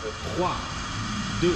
3, 2, 1.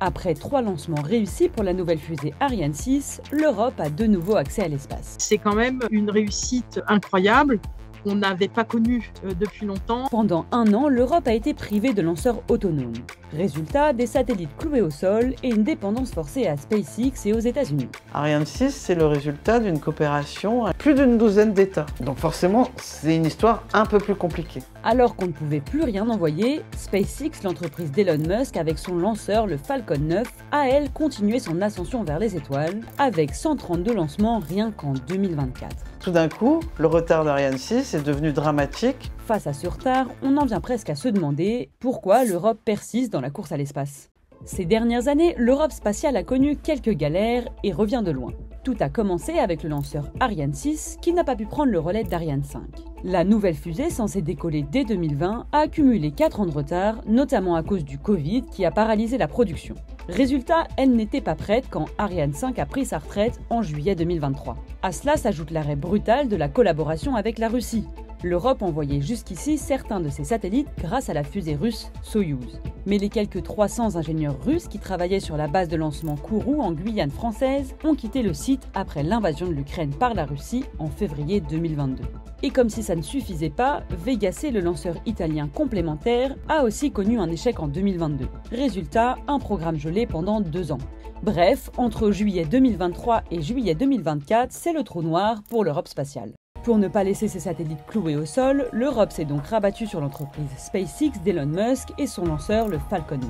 Après 3 lancements réussis pour la nouvelle fusée Ariane 6, l'Europe a de nouveau accès à l'espace. C'est quand même une réussite incroyable qu'on n'avait pas connue depuis longtemps. Pendant 1 an, l'Europe a été privée de lanceurs autonomes. Résultat, des satellites cloués au sol et une dépendance forcée à SpaceX et aux États-Unis. Ariane 6, c'est le résultat d'une coopération à plus d'une douzaine d'États. Donc forcément, c'est une histoire un peu plus compliquée. Alors qu'on ne pouvait plus rien envoyer, SpaceX, l'entreprise d'Elon Musk avec son lanceur, le Falcon 9, a elle continué son ascension vers les étoiles, avec 132 lancements rien qu'en 2024. Tout d'un coup, le retard d'Ariane 6 est devenu dramatique. Face à ce retard, on en vient presque à se demander pourquoi l'Europe persiste dans la course à l'espace. Ces dernières années, l'Europe spatiale a connu quelques galères et revient de loin. Tout a commencé avec le lanceur Ariane 6 qui n'a pas pu prendre le relais d'Ariane 5. La nouvelle fusée, censée décoller dès 2020, a accumulé 4 ans de retard, notamment à cause du Covid qui a paralysé la production. Résultat, elle n'était pas prête quand Ariane 5 a pris sa retraite en juillet 2023. À cela s'ajoute l'arrêt brutal de la collaboration avec la Russie. L'Europe envoyait jusqu'ici certains de ses satellites grâce à la fusée russe Soyouz. Mais les quelques 300 ingénieurs russes qui travaillaient sur la base de lancement Kourou en Guyane française ont quitté le site après l'invasion de l'Ukraine par la Russie en février 2022. Et comme si ça ne suffisait pas, Vega C, le lanceur italien complémentaire, a aussi connu un échec en 2022. Résultat, un programme gelé pendant 2 ans. Bref, entre juillet 2023 et juillet 2024, c'est le trou noir pour l'Europe spatiale. Pour ne pas laisser ses satellites cloués au sol, l'Europe s'est donc rabattue sur l'entreprise SpaceX d'Elon Musk et son lanceur, le Falcon 9.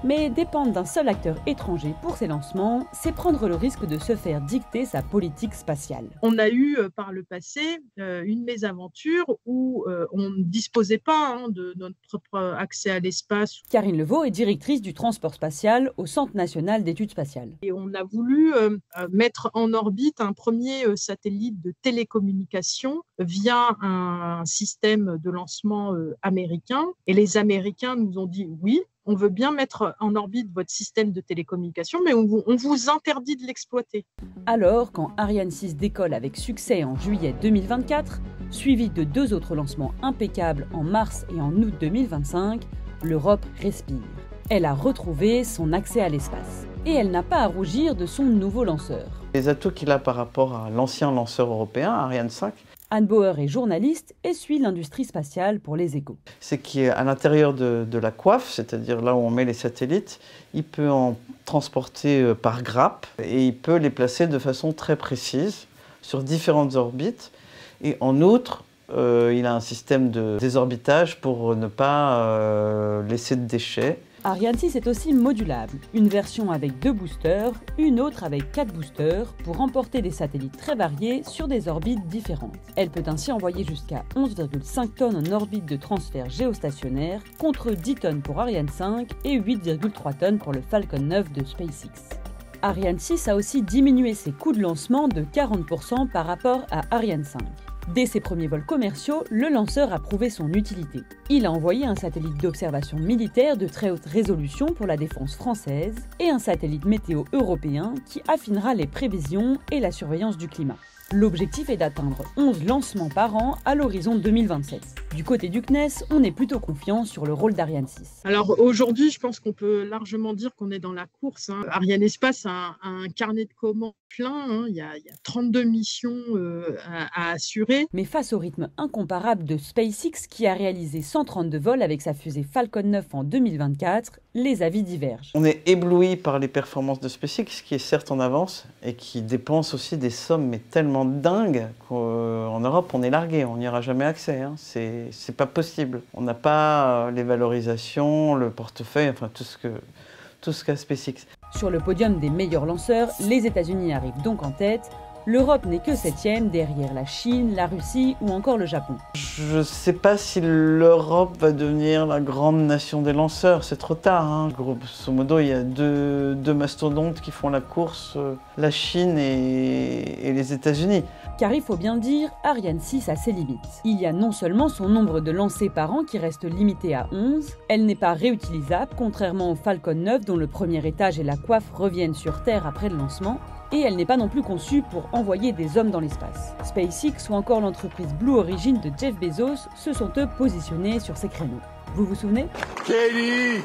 Mais dépendre d'un seul acteur étranger pour ses lancements, c'est prendre le risque de se faire dicter sa politique spatiale. On a eu par le passé une mésaventure où on ne disposait pas de notre propre accès à l'espace. Karine Levaux est directrice du transport spatial au Centre national d'études spatiales. Et on a voulu mettre en orbite un premier satellite de télécommunication via un système de lancement américain. Et les Américains nous ont dit oui, on veut bien mettre en orbite votre système de télécommunication, mais on vous interdit de l'exploiter. Alors, quand Ariane 6 décolle avec succès en juillet 2024, suivi de 2 autres lancements impeccables en mars et en août 2025, l'Europe respire. Elle a retrouvé son accès à l'espace. Et elle n'a pas à rougir de son nouveau lanceur. Les atouts qu'il a par rapport à l'ancien lanceur européen, Ariane 5, Anne Bauer est journaliste et suit l'industrie spatiale pour Les Échos. c'est qu'à l'intérieur de la coiffe, c'est-à-dire là où on met les satellites, il peut en transporter par grappe et il peut les placer de façon très précise sur différentes orbites. Et en outre, il a un système de désorbitage pour ne pas laisser de déchets. Ariane 6 est aussi modulable, une version avec 2 boosters, une autre avec 4 boosters, pour emporter des satellites très variés sur des orbites différentes. Elle peut ainsi envoyer jusqu'à 11,5 tonnes en orbite de transfert géostationnaire, contre 10 tonnes pour Ariane 5 et 8,3 tonnes pour le Falcon 9 de SpaceX. Ariane 6 a aussi diminué ses coûts de lancement de 40% par rapport à Ariane 5. Dès ses premiers vols commerciaux, le lanceur a prouvé son utilité. Il a envoyé un satellite d'observation militaire de très haute résolution pour la défense française et un satellite météo européen qui affinera les prévisions et la surveillance du climat. L'objectif est d'atteindre 11 lancements par an à l'horizon 2027. Du côté du CNES, on est plutôt confiant sur le rôle d'Ariane 6. Alors aujourd'hui, je pense qu'on peut largement dire qu'on est dans la course. Ariane Espace a un carnet de commandes plein. Il y a 32 missions à assurer. Mais face au rythme incomparable de SpaceX qui a réalisé 132 vols avec sa fusée Falcon 9 en 2024, les avis divergent. On est ébloui par les performances de SpaceX, qui est certes en avance et qui dépense aussi des sommes mais tellement dingues qu'en Europe on est largué, on n'y aura jamais accès. C'est pas possible. On n'a pas les valorisations, le portefeuille, enfin tout ce qu'a SpaceX. Sur le podium des meilleurs lanceurs, les États-Unis arrivent donc en tête. L'Europe n'est que 7e derrière la Chine, la Russie ou encore le Japon. Je ne sais pas si l'Europe va devenir la grande nation des lanceurs, c'est trop tard. Grosso modo, il y a deux mastodontes qui font la course, la Chine et les États-Unis. Car il faut bien le dire, Ariane 6 a ses limites. Il y a non seulement son nombre de lancers par an qui reste limité à 11, elle n'est pas réutilisable, contrairement au Falcon 9 dont le premier étage et la coiffe reviennent sur Terre après le lancement, Et elle n'est pas non plus conçue pour envoyer des hommes dans l'espace. SpaceX ou encore l'entreprise Blue Origin de Jeff Bezos se sont eux positionnés sur ces créneaux. Vous vous souvenez ? Katie!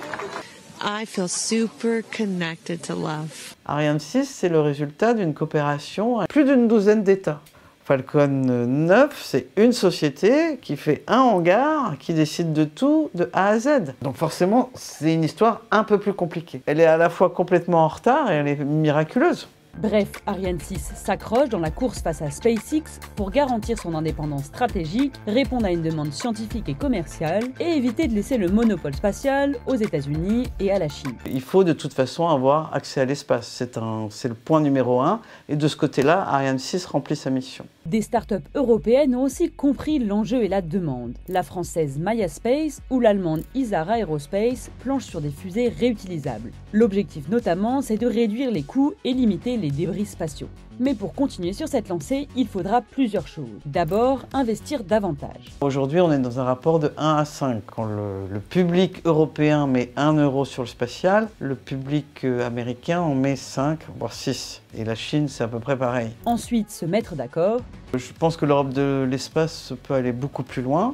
I feel super connected to love. Ariane 6, c'est le résultat d'une coopération à plus d'une douzaine d'États. Falcon 9, c'est une société qui fait un hangar, qui décide de tout de A à Z. Donc forcément, c'est une histoire un peu plus compliquée. Elle est à la fois complètement en retard et elle est miraculeuse. Bref, Ariane 6 s'accroche dans la course face à SpaceX pour garantir son indépendance stratégique, répondre à une demande scientifique et commerciale et éviter de laisser le monopole spatial aux États-Unis et à la Chine. Il faut de toute façon avoir accès à l'espace. C'est le point numéro 1. Et de ce côté-là, Ariane 6 remplit sa mission. Des startups européennes ont aussi compris l'enjeu et la demande. La française Maya Space ou l'allemande Isara Aerospace planchent sur des fusées réutilisables. L'objectif notamment, c'est de réduire les coûts et limiter les débris spatiaux. Mais pour continuer sur cette lancée, il faudra plusieurs choses. D'abord, investir davantage. Aujourd'hui, on est dans un rapport de 1 à 5. Quand le public européen met 1 euro sur le spatial, le public américain en met 5, voire 6. Et la Chine, c'est à peu près pareil. Ensuite, se mettre d'accord. Je pense que l'Europe de l'espace peut aller beaucoup plus loin.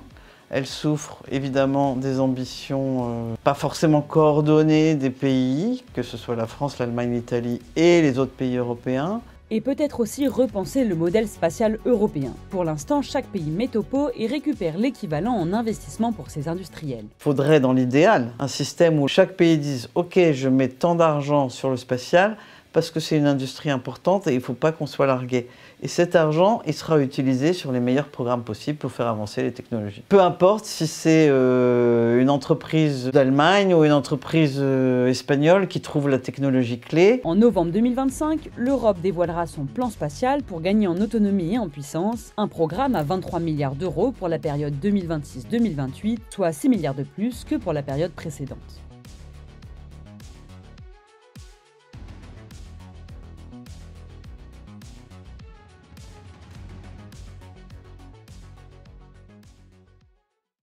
Elle souffre évidemment des ambitions pas forcément coordonnées des pays, que ce soit la France, l'Allemagne, l'Italie et les autres pays européens. Et peut-être aussi repenser le modèle spatial européen. Pour l'instant, chaque pays met au pot et récupère l'équivalent en investissement pour ses industriels. Il faudrait, dans l'idéal, un système où chaque pays dise « Ok, je mets tant d'argent sur le spatial parce que c'est une industrie importante et il ne faut pas qu'on soit largué. » Et cet argent, il sera utilisé sur les meilleurs programmes possibles pour faire avancer les technologies. Peu importe si c'est une entreprise d'Allemagne ou une entreprise espagnole qui trouve la technologie clé. En novembre 2025, l'Europe dévoilera son plan spatial pour gagner en autonomie et en puissance, un programme à 23 milliards d'euros pour la période 2026-2028, soit 6 milliards de plus que pour la période précédente.